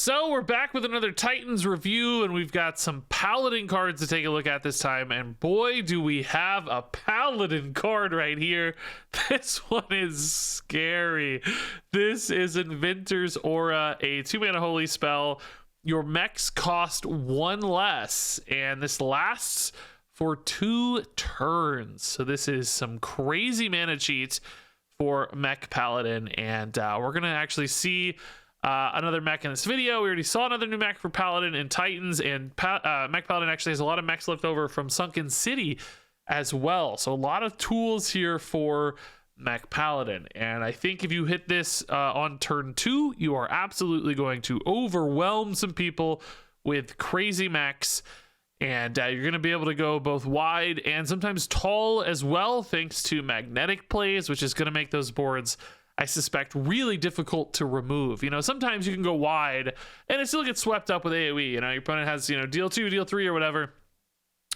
So we're back with another Titans review, and we've got some Paladin cards to take a look at this time, and boy do we have a Paladin card right here. This one is scary. This is Inventor's Aura, a 2-mana holy spell. Your mechs cost 1 less, and this lasts for 2 turns. So this is some crazy mana cheats for Mech Paladin, and we're gonna actually see another mech in this video. We already saw another new mech for Paladin and Titans, and Mech Paladin actually has a lot of mechs left over from Sunken City as well. So a lot of tools here for Mech Paladin, and I think if you hit this on turn 2, you are absolutely going to overwhelm some people with crazy mechs, and you're going to be able to go both wide and sometimes tall as well, thanks to magnetic plays, which is going to make those boards, I suspect, really difficult to remove. You know, sometimes you can go wide and it still gets swept up with AoE. You know, your opponent has, you know, deal 2, deal 3 or whatever,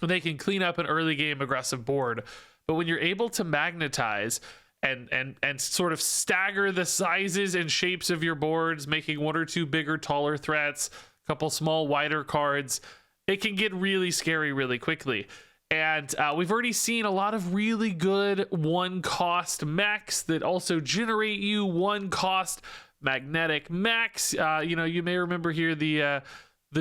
and they can clean up an early game aggressive board. But when you're able to magnetize and sort of stagger the sizes and shapes of your boards, making 1 or 2 bigger, taller threats, a couple small, wider cards, it can get really scary really quickly. And we've already seen a lot of really good 1-cost mechs that also generate you 1-cost magnetic mechs. You know, you may remember here the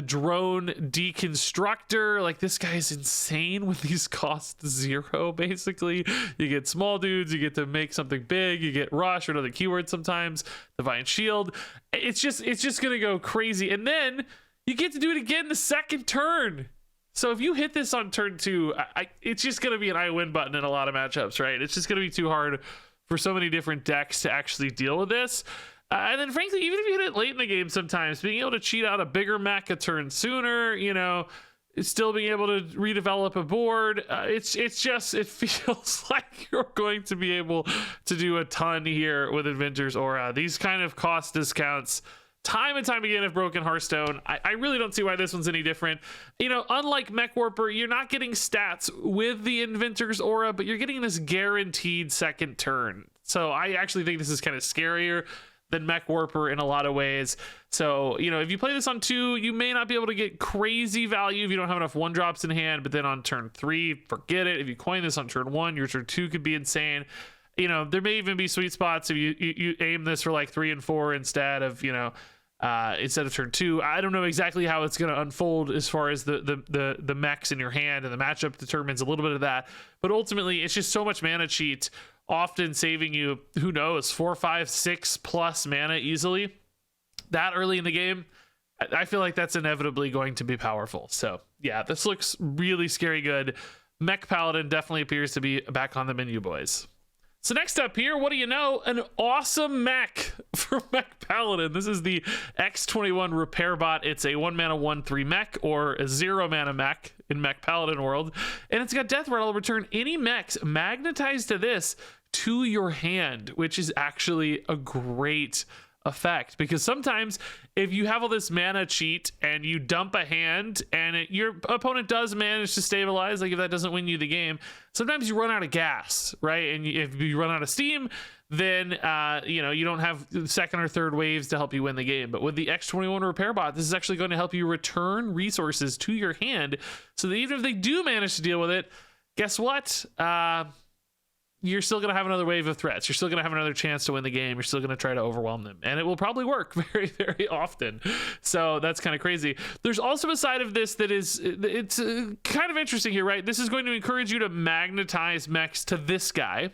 drone deconstructor. Like, this guy is insane with these cost 0. Basically, you get small dudes, you get to make something big, you get rush or another keyword sometimes, divine shield. It's just gonna go crazy, and then you get to do it again the second turn. So if you hit this on turn 2, it's just going to be an I win button in a lot of matchups, right? It's just going to be too hard for so many different decks to actually deal with this. And then frankly, even if you hit it late in the game sometimes, being able to cheat out a bigger mech a turn sooner, you know, still being able to redevelop a board, it feels like you're going to be able to do a ton here with Inventor's Aura. These kind of cost discounts time and time again have broken Hearthstone. I really don't see why this one's any different. You know, unlike Mech Warper, you're not getting stats with the Inventor's Aura, but you're getting this guaranteed second turn. So I actually think this is kind of scarier than Mech Warper in a lot of ways. So, you know, if you play this on 2, you may not be able to get crazy value if you don't have enough 1-drops in hand, but then on turn 3, forget it. If you coin this on turn 1, your turn 2 could be insane. You know, there may even be sweet spots if you aim this for like 3 and 4 instead of, you know, instead of turn 2. I don't know exactly how it's going to unfold as far as the mechs in your hand, and the matchup determines a little bit of that. But ultimately, it's just so much mana cheat, often saving you, who knows, 4, 5, 6 plus mana easily. That early in the game, I feel like that's inevitably going to be powerful. So yeah, this looks really scary good. Mech Paladin definitely appears to be back on the menu, boys. So next up here, what do you know? An awesome mech for Mech Paladin. This is the X21 Repair Bot. It's a 1-mana 1/3 mech, or a 0-mana mech in Mech Paladin world. And it's got Death Rattle. Return any mechs magnetized to this to your hand, which is actually a great effect, because sometimes if you have all this mana cheat and you dump a hand and your opponent does manage to stabilize, like if that doesn't win you the game, sometimes you run out of gas, right? And if you run out of steam, then you know, you don't have second or third waves to help you win the game. But with the X21 Repair Bot, this is actually going to help you return resources to your hand, so that even if they do manage to deal with it, guess what? You're still going to have another wave of threats. You're still going to have another chance to win the game. You're still going to try to overwhelm them, and it will probably work very, very often. So that's kind of crazy. There's also a side of this that is, it's kind of interesting here, right? This is going to encourage you to magnetize mechs to this guy,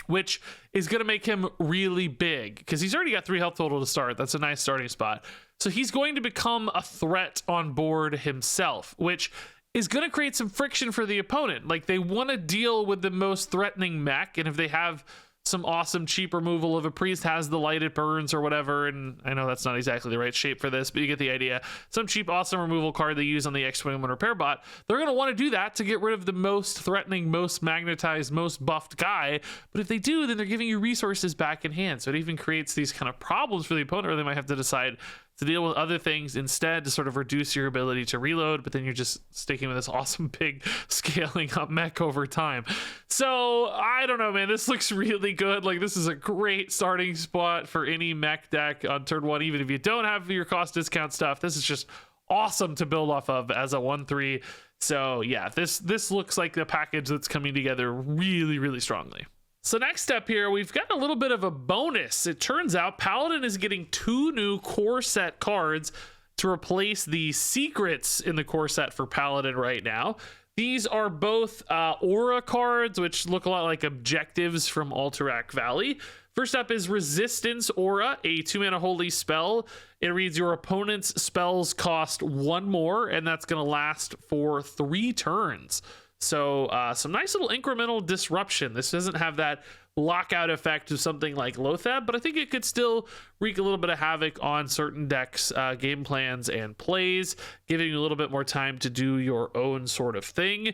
which is going to make him really big, because he's already got 3 health total to start. That's a nice starting spot. So he's going to become a threat on board himself, which is going to create some friction for the opponent. Like, they want to deal with the most threatening mech, and if they have some awesome cheap removal, if a priest has the light it burns or whatever, and I know that's not exactly the right shape for this, but you get the idea, some cheap awesome removal card they use on the X21 Repair Bot, they're going to want to do that to get rid of the most threatening, most magnetized, most buffed guy. But if they do, then they're giving you resources back in hand, so it even creates these kind of problems for the opponent, or they might have to decide to deal with other things instead to sort of reduce your ability to reload, but then you're just sticking with this awesome big scaling up mech over time. So I don't know, man, this looks really good. Like, this is a great starting spot for any mech deck on turn 1. Even if you don't have your cost discount stuff, this is just awesome to build off of as a 1/3. So yeah, this looks like the package that's coming together really, really strongly. So next up here, we've got a little bit of a bonus. It turns out Paladin is getting 2 new core set cards to replace the secrets in the core set for Paladin right now. These are both aura cards, which look a lot like objectives from Alterac Valley. First up is Resistance Aura, a 2-mana holy spell. It reads your opponent's spells cost 1 more, and that's going to last for 3 turns. So some nice little incremental disruption. This doesn't have that lockout effect of something like Lothab, but I think it could still wreak a little bit of havoc on certain decks, game plans, and plays, giving you a little bit more time to do your own sort of thing.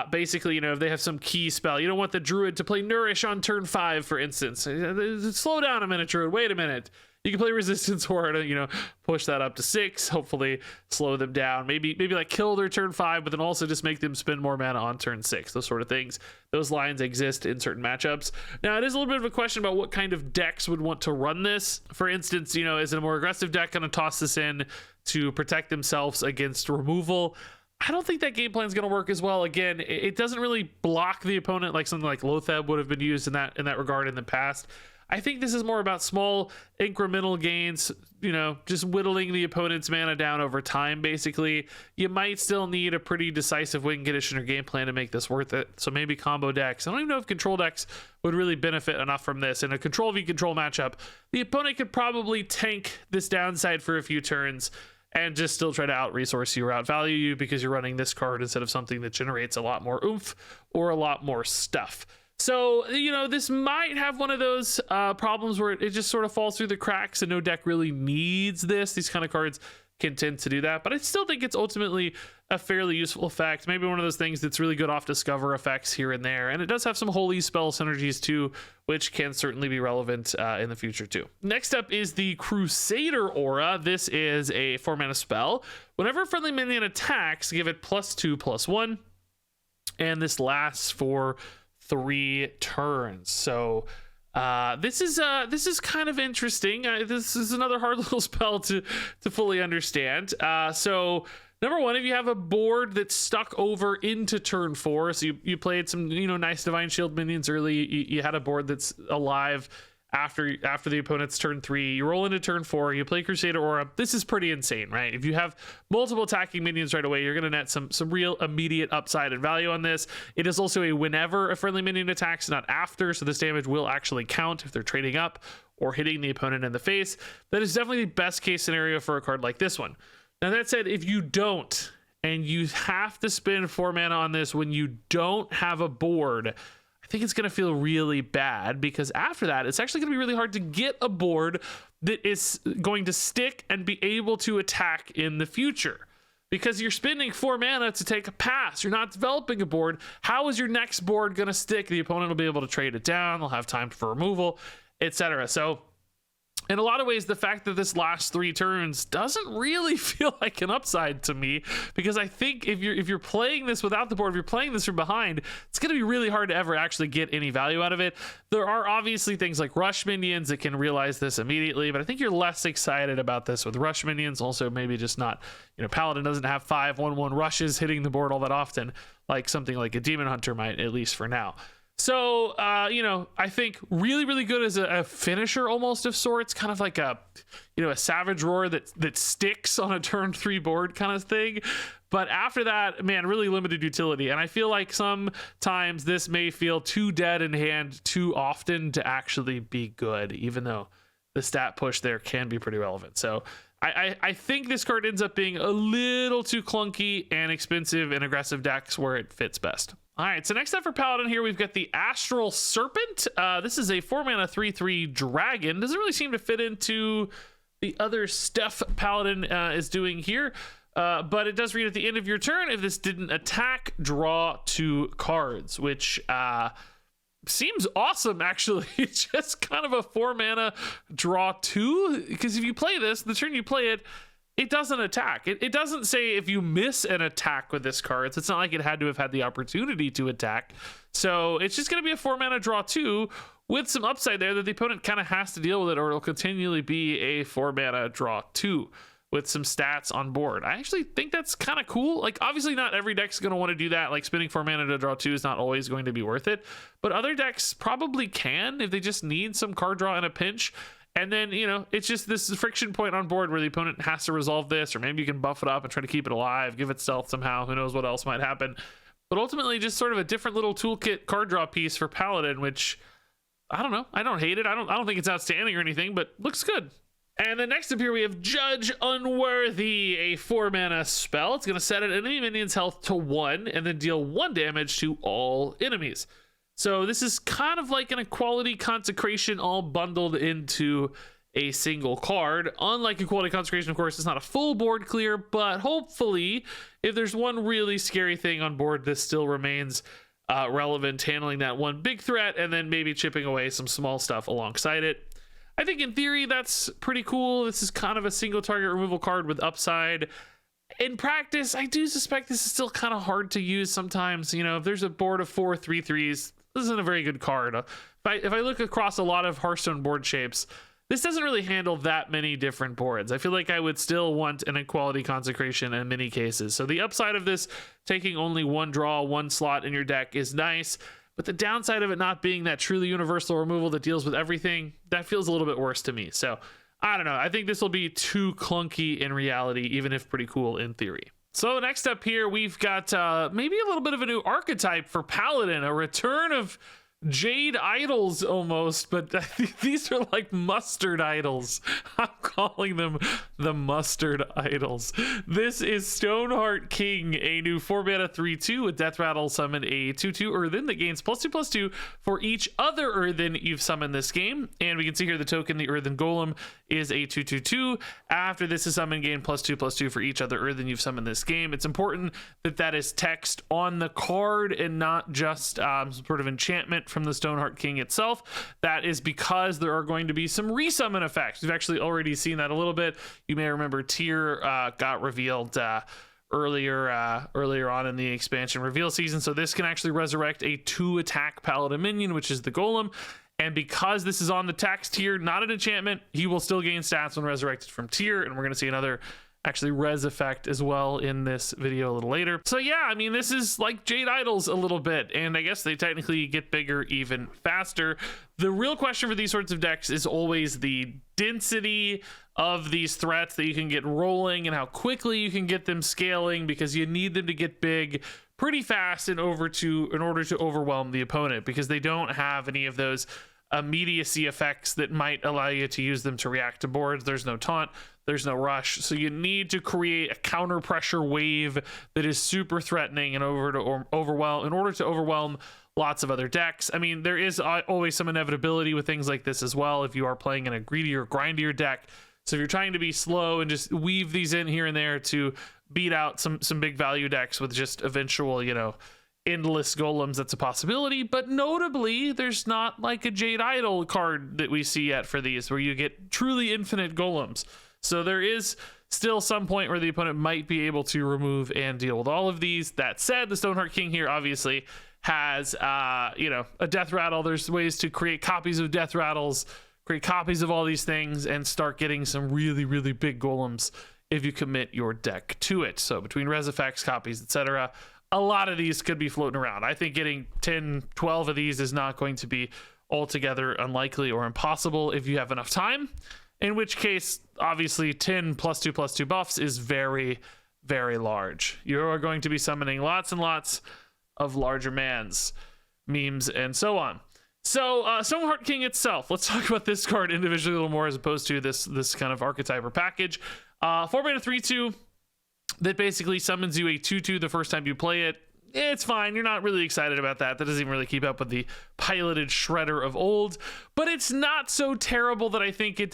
Basically, you know, if they have some key spell, you don't want the Druid to play Nourish on turn 5, for instance. Slow down a minute, Druid. Wait a minute. You can play Resistance Aura to, you know, push that up to 6, hopefully slow them down. Maybe like kill their turn 5, but then also just make them spend more mana on turn 6. Those sort of things. Those lines exist in certain matchups. Now, it is a little bit of a question about what kind of decks would want to run this. For instance, you know, is it a more aggressive deck going to toss this in to protect themselves against removal? I don't think that game plan is going to work as well. Again, it doesn't really block the opponent like something like Lothab would have been used in that regard in the past. I think this is more about small incremental gains, you know, just whittling the opponent's mana down over time, basically. You might still need a pretty decisive win condition or game plan to make this worth it. So maybe combo decks. I don't even know if control decks would really benefit enough from this. In a control v control matchup, the opponent could probably tank this downside for a few turns and just still try to out-resource you or out-value you because you're running this card instead of something that generates a lot more oomph or a lot more stuff. So, you know, this might have one of those problems where it just sort of falls through the cracks and no deck really needs this. These kind of cards can tend to do that, but I still think it's ultimately a fairly useful effect. Maybe one of those things that's really good off discover effects here and there. And it does have some holy spell synergies too, which can certainly be relevant in the future too. Next up is the Crusader Aura. This is a 4-mana spell. Whenever a friendly minion attacks, give it +2/+1. And this lasts for 3 turns. So this is kind of interesting. This is another hard little spell to fully understand. So number one, if you have a board that's stuck over into turn 4, so you played some, you know, nice Divine Shield minions early, you had a board that's alive after the opponent's turn 3, you roll into turn 4, you play Crusader Aura. This is pretty insane, right? If you have multiple attacking minions right away, you're going to net some real immediate upside and value on this. It is also a whenever a friendly minion attacks, not after, so this damage will actually count if they're trading up or hitting the opponent in the face. That is definitely the best case scenario for a card like this one. Now that said, if you don't, and you have to spend 4 mana on this when you don't have a board, I think it's going to feel really bad, because after that, it's actually going to be really hard to get a board that is going to stick and be able to attack in the future. Because you're spending 4 mana to take a pass. You're not developing a board. How is your next board going to stick? The opponent will be able to trade it down. They'll have time for removal, etc. So in a lot of ways, the fact that this lasts 3 turns doesn't really feel like an upside to me, because I think if you're playing this without the board, if you're playing this from behind, it's going to be really hard to ever actually get any value out of it. There are obviously things like rush minions that can realize this immediately, but I think you're less excited about this with rush minions. Also, maybe just not, you know, Paladin doesn't have 5/1/1 rushes hitting the board all that often, like something like a Demon Hunter might, at least for now. So, you know, I think really, really good as a finisher almost of sorts, kind of like a, you know, a Savage Roar that sticks on a turn 3 board kind of thing. But after that, man, really limited utility. And I feel like sometimes this may feel too dead in hand too often to actually be good, even though the stat push there can be pretty relevant. So I think this card ends up being a little too clunky and expensive in aggressive decks where it fits best. All right, so next up for Paladin here, we've got the Astral Serpent. This is a 4-mana 3/3 dragon. Doesn't really seem to fit into the other stuff Paladin is doing here, but it does read at the end of your turn. If this didn't attack, draw 2 cards, which seems awesome, actually. It's just kind of a 4-mana draw 2, because if you play this, the turn you play it, it doesn't attack. It doesn't say if you miss an attack with this card. It's not like it had to have had the opportunity to attack. So it's just going to be a 4-mana draw 2 with some upside there that the opponent kind of has to deal with it, or it'll continually be a 4-mana draw 2 with some stats on board. I actually think that's kind of cool. Like, obviously not every deck's going to want to do that. Like, spending 4 mana to draw 2 is not always going to be worth it, but other decks probably can if they just need some card draw in a pinch. And then, you know, it's just this friction point on board where the opponent has to resolve this, or maybe you can buff it up and try to keep it alive, give it stealth somehow. Who knows what else might happen. But ultimately, just sort of a different little toolkit card draw piece for Paladin, which, I don't know. I don't hate it. I don't think it's outstanding or anything, but looks good. And then next up here, we have Judge Unworthy, a 4-mana spell. It's going to set an enemy minion's health to 1 and then deal 1 damage to all enemies. So this is kind of like an Equality Consecration all bundled into a single card. Unlike Equality Consecration, of course, it's not a full board clear, but hopefully, if there's one really scary thing on board, this still remains relevant, handling that one big threat and then maybe chipping away some small stuff alongside it. I think in theory, that's pretty cool. This is kind of a single target removal card with upside. In practice, I do suspect this is still kind of hard to use sometimes. You know, if there's a board of 4 3/3s, this isn't a very good card. If I look across a lot of Hearthstone board shapes, this doesn't really handle that many different boards. I feel like I would still want an Equality Consecration in many cases. So the upside of this, taking only 1 draw, 1 slot in your deck, is nice. But the downside of it not being that truly universal removal that deals with everything, that feels a little bit worse to me. So I don't know. I think this will be too clunky in reality, even if pretty cool in theory. So next up here, we've got maybe a little bit of a new archetype for Paladin, a return of Jade idols almost, but these are like mustard idols. I'm calling them the mustard idols. This is Stoneheart King, a new 4-mana 3/2 with Death Rattle. Summon a 2/2 Earthen that gains +2/+2 for each other Earthen you've summoned this game. And we can see here the token, the Earthen Golem, is a 2/2/2. After this is summoned, gain +2/+2 for each other Earthen you've summoned this game. It's important that that is text on the card and not just some sort of enchantment from the Stoneheart King itself. That is because there are going to be some resummon effects. We've actually already seen that a little bit. You may remember Tyr got revealed earlier on in the expansion reveal season. So this can actually resurrect a 2-attack Paladin minion, which is the Golem. And because this is on the text here, not an enchantment, he will still gain stats when resurrected from Tyr. And we're going to see another actually res effect as well in this video a little later. So yeah, I mean, this is like Jade Idols a little bit, and I guess they technically get bigger even faster. The real question for these sorts of decks is always the density of these threats that you can get rolling and how quickly you can get them scaling, because you need them to get big pretty fast in order to overwhelm the opponent, because they don't have any of those immediacy effects that might allow you to use them to react to boards. There's no taunt, there's no rush, so you need to create a counter pressure wave that is super threatening in order to overwhelm lots of other decks. I mean, there is always some inevitability with things like this as well if you are playing in a greedier, grindier deck. So if you're trying to be slow and just weave these in here and there to beat out some big value decks with just eventual, you know, endless golems, that's a possibility. But notably, there's not like a Jade Idol card that we see yet for these where you get truly infinite golems. So there is still some point where the opponent might be able to remove and deal with all of these. That said, the Stoneheart King here obviously has you know, a Death Rattle. There's ways to create copies of Death Rattles, create copies of all these things, and start getting some really, really big golems if you commit your deck to it. So between res effects, copies, etc., a lot of these could be floating around. I think getting 10, 12 of these is not going to be altogether unlikely or impossible if you have enough time, in which case, obviously, 10 +2/+2 buffs is very, very large. You are going to be summoning lots and lots of larger mans, memes, and so on. So, Stoneheart King itself, let's talk about this card individually a little more as opposed to this kind of archetype or package. 4-mana 3/2 that basically summons you a 2/2 the first time you play it. It's fine. You're not really excited about that. That doesn't even really keep up with the piloted shredder of old, but it's not so terrible that I think it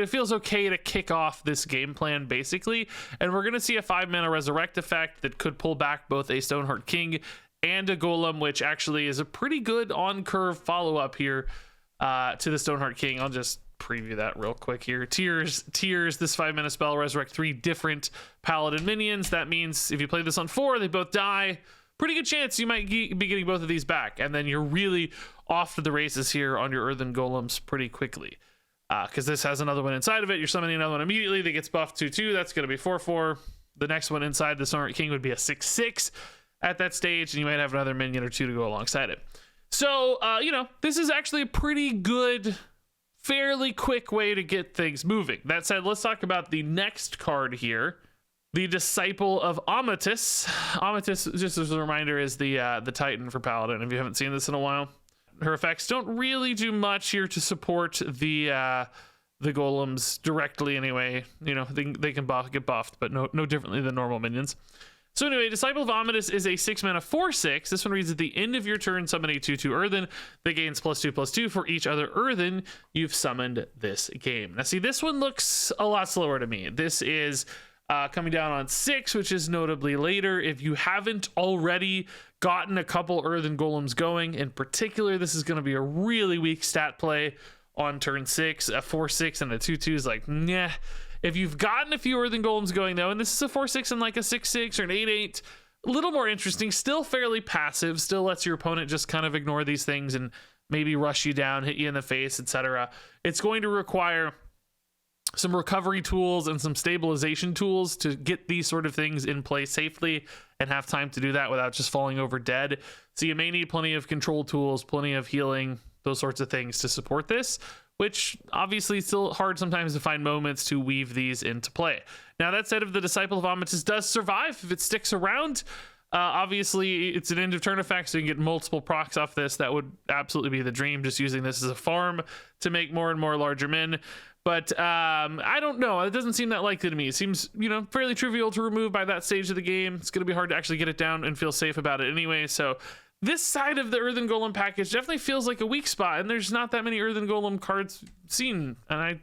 feels okay to kick off this game plan basically. And we're going to see a 5-mana resurrect effect that could pull back both a Stoneheart King and a golem, which actually is a pretty good on-curve follow-up here to the Stoneheart King. I'll just preview that real quick here. Tears, this 5-mana spell, resurrect 3 different Paladin minions. That means if you play this on 4, they both die. Pretty good chance you might be getting both of these back, and then you're really off to the races here on your Earthen Golems pretty quickly. Because this has another one inside of it. You're summoning another one immediately that gets buffed 2/2. That's going to be 4/4. The next one inside the Stoneheart King would be a 6/6 at that stage, and you might have another minion or 2 to go alongside it. So, this is actually a pretty good, fairly quick way to get things moving. That said, let's talk about the next card here. The Disciple of Amatis. Amatis, just as a reminder, is the Titan for Paladin, if you haven't seen this in a while. Her effects don't really do much here to support the golems directly anyway. They can get buffed, but no differently than normal minions. So anyway, Disciple of Amatis is a 6-mana 4/6. This one reads, at the end of your turn, summon a 2/2 Earthen that gains +2/+2 for each other Earthen you've summoned this game. Now see, this one looks a lot slower to me. This is coming down on 6, which is notably later. If you haven't already gotten a couple Earthen Golems going, in particular, this is going to be a really weak stat play on turn 6. A 4/6 and a 2/2 is like, nah. If you've gotten a few Earthen Golems going, though, and this is a 4/6 and like a 6/6 or an 8/8, a little more interesting, still fairly passive, still lets your opponent just kind of ignore these things and maybe rush you down, hit you in the face, etc. It's going to require some recovery tools and some stabilization tools to get these sort of things in play safely and have time to do that without just falling over dead. So you may need plenty of control tools, plenty of healing, those sorts of things to support this, which obviously is still hard sometimes to find moments to weave these into play. Now, that said, if the Disciple of Amatis does survive, if it sticks around, obviously it's an end of turn effect, so you can get multiple procs off this. That would absolutely be the dream, just using this as a farm to make more and more larger men. But I don't know. It doesn't seem that likely to me. It seems, fairly trivial to remove by that stage of the game. It's going to be hard to actually get it down and feel safe about it anyway. So this side of the Earthen Golem package definitely feels like a weak spot, and there's not that many Earthen Golem cards seen. And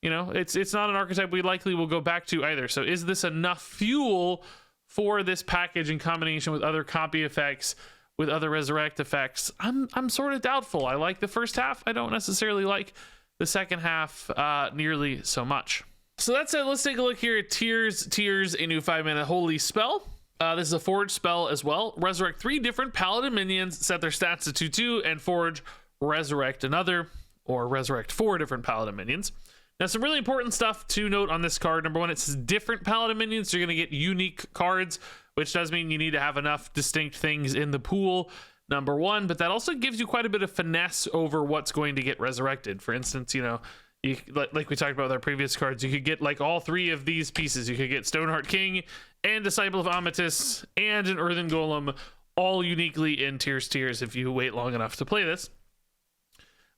it's not an archetype we likely will go back to either. So is this enough fuel for this package in combination with other copy effects, with other resurrect effects? I'm sort of doubtful. I like the first half. I don't necessarily like the second half nearly so much. So that said, let's take a look here at Tears, a new 5-mana holy spell. This is a forge spell as well. Resurrect 3 different Paladin minions, set their stats to 2/2, and forge, resurrect another, or resurrect 4 different Paladin minions. Now, some really important stuff to note on this card. Number 1, it says different Paladin minions. So you're going to get unique cards, which does mean you need to have enough distinct things in the pool. Number 1, but that also gives you quite a bit of finesse over what's going to get resurrected. For instance, you like we talked about with our previous cards, you could get like all 3 of these pieces. You could get Stoneheart King and Disciple of Amatis and an Earthen Golem, all uniquely in Tears if you wait long enough to play this.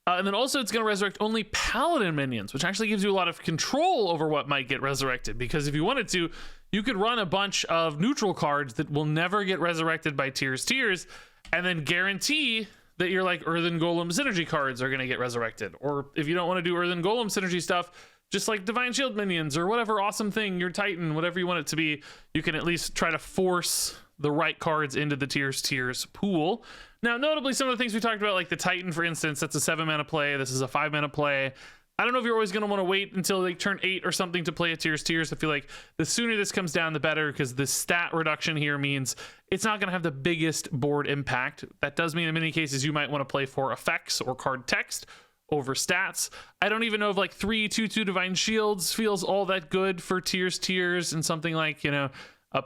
And then also it's going to resurrect only Paladin minions, which actually gives you a lot of control over what might get resurrected, because if you wanted to, you could run a bunch of neutral cards that will never get resurrected by Tears, and then guarantee that your like Earthen Golem synergy cards are going to get resurrected. Or if you don't want to do Earthen Golem synergy stuff, just like Divine Shield minions or whatever awesome thing, your Titan, whatever you want it to be, you can at least try to force the right cards into the Tears pool. Now, notably, some of the things we talked about, like the Titan, for instance, that's a 7-mana play. This is a 5-mana play. I don't know if you're always going to want to wait until like turn 8 or something to play a Tears. I feel like the sooner this comes down, the better, because the stat reduction here means it's not going to have the biggest board impact. That does mean in many cases you might want to play for effects or card text over stats. I don't even know if like 3/2/2 Divine Shields feels all that good for Tears and something like, a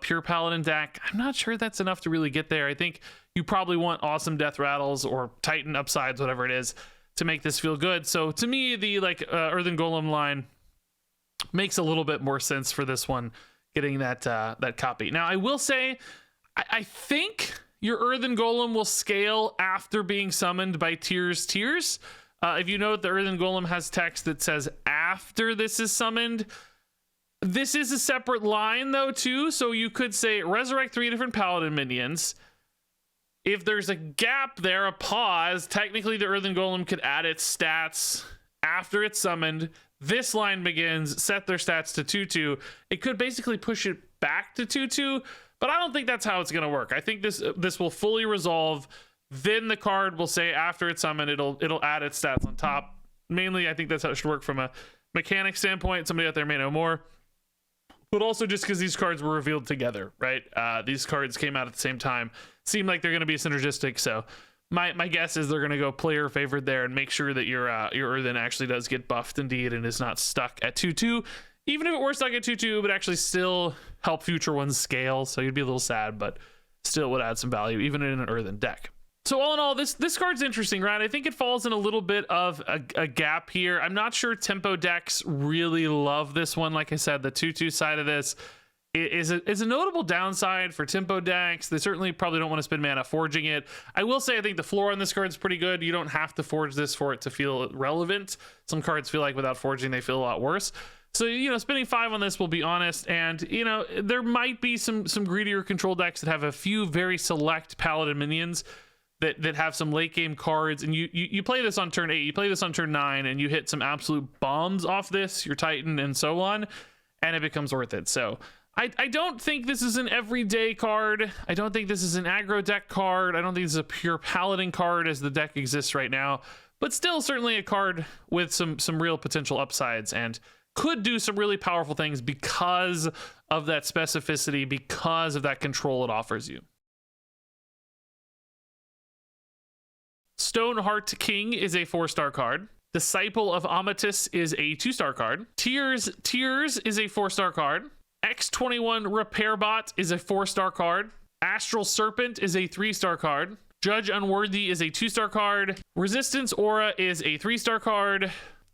pure Paladin deck. I'm not sure that's enough to really get there. I think you probably want awesome Death Rattles or Titan upsides, whatever it is, to make this feel good. So to me, the Earthen Golem line makes a little bit more sense for this one, getting that copy. Now, I will say, I think your Earthen Golem will scale after being summoned by Tears. If you note, the Earthen Golem has text that says after this is summoned. This is a separate line though too, so you could say resurrect 3 different Paladin minions. If there's a gap there, a pause, technically the Earthen Golem could add its stats after it's summoned. This line begins, set their stats to 2/2. It could basically push it back to 2/2, but I don't think that's how it's going to work. I think this will fully resolve. Then the card will say after it's summoned, it'll add its stats on top. Mainly, I think that's how it should work from a mechanic standpoint. Somebody out there may know more, but also just because these cards were revealed together, right? These cards came out at the same time, seem like they're going to be synergistic. So my guess is they're going to go player favored there and make sure that your Earthen actually does get buffed indeed and is not stuck at 2/2. Even if it were stuck at 2/2, it would actually still help future ones scale. So you'd be a little sad, but still would add some value even in an Earthen deck. So all in all, this card's interesting, right? I think it falls in a little bit of a gap here. I'm not sure tempo decks really love this one. Like I said, the 2/2 side of this is a notable downside for tempo decks. They certainly probably don't want to spend mana forging it. I will say I think the floor on this card is pretty good. You don't have to forge this for it to feel relevant. Some cards feel like without forging, they feel a lot worse. So, you know, spending 5 on this will be honest. And, you know, there might be some greedier control decks that have a few very select Paladin minions that have some late game cards, and you play this on turn 8, you play this on turn 9, and you hit some absolute bombs off this, your Titan and so on, and it becomes worth it. So I don't think this is an everyday card. I don't think this is an aggro deck card. I don't think this is a pure Paladin card as the deck exists right now, but still certainly a card with some real potential upsides and could do some really powerful things because of that specificity, because of that control it offers you. Stoneheart King is a 4-star card. Disciple of Amatis is a 2-star card. Tears is a 4-star card. X21 Repair Bot is a 4-star card. Astral Serpent is a 3-star card. Judge Unworthy is a 2-star card. Resistance Aura is a 3-star card.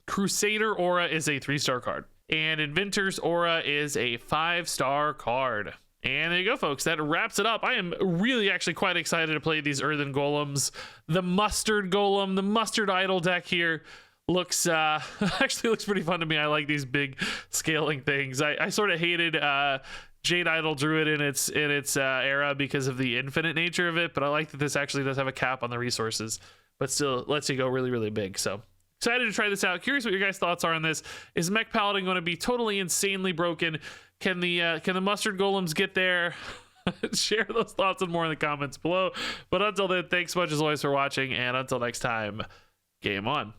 Crusader Aura is a 3-star card. And Inventor's Aura is a 5-star card. And there you go, folks. That wraps it up. I am really actually quite excited to play these Earthen Golems. The Mustard Golem, the Mustard Idol deck here looks actually looks pretty fun to me. I like these big scaling things. I sort of hated Jade Idol Druid in its era because of the infinite nature of it, but I like that this actually does have a cap on the resources, but still lets you go really, really big. So excited to try this out. Curious what your guys' thoughts are on this. Is Mech Paladin going to be totally insanely broken? Can the Mustard Golems get there? Share those thoughts and more in the comments below. But until then, thanks so much as always for watching, and until next time, game on.